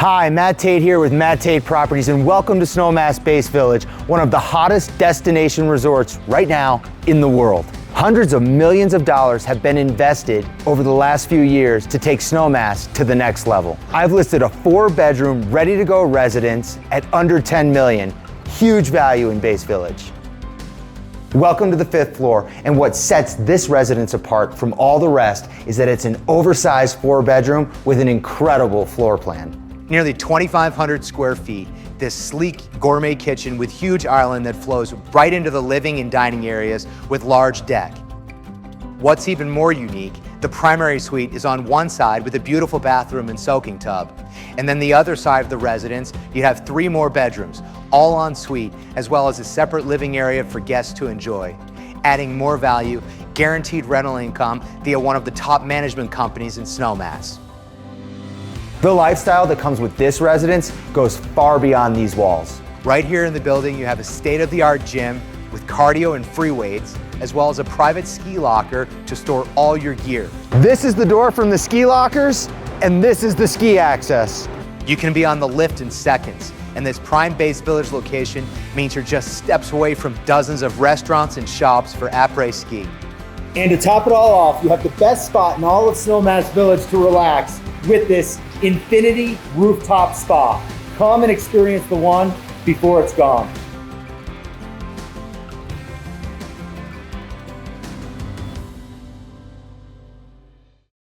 Hi, Matt Tate here with Matt Tate Properties, and welcome to Snowmass Base Village, one of the hottest destination resorts right now in the world. Hundreds of millions of dollars have been invested over the last few years to take Snowmass to the next level. I've listed a 4-bedroom, ready-to-go residence at under $10 million. Huge value in Base Village. Welcome to the 5th floor, and what sets this residence apart from all the rest is that it's an oversized 4-bedroom with an incredible floor plan. Nearly 2,500 square feet, this sleek gourmet kitchen with huge island that flows right into the living and dining areas with large deck. What's even more unique, the primary suite is on one side with a beautiful bathroom and soaking tub. And then the other side of the residence, you have 3 more bedrooms, all en suite, as well as a separate living area for guests to enjoy. Adding more value, guaranteed rental income via one of the top management companies in Snowmass. The lifestyle that comes with this residence goes far beyond these walls. Right here in the building, you have a state-of-the-art gym with cardio and free weights, as well as a private ski locker to store all your gear. This is the door from the ski lockers, and this is the ski access. You can be on the lift in seconds, and this prime Base Village location means you're just steps away from dozens of restaurants and shops for après-ski. And to top it all off, you have the best spot in all of Snowmass Village to relax with this infinity rooftop spa. Come and experience the one before it's gone.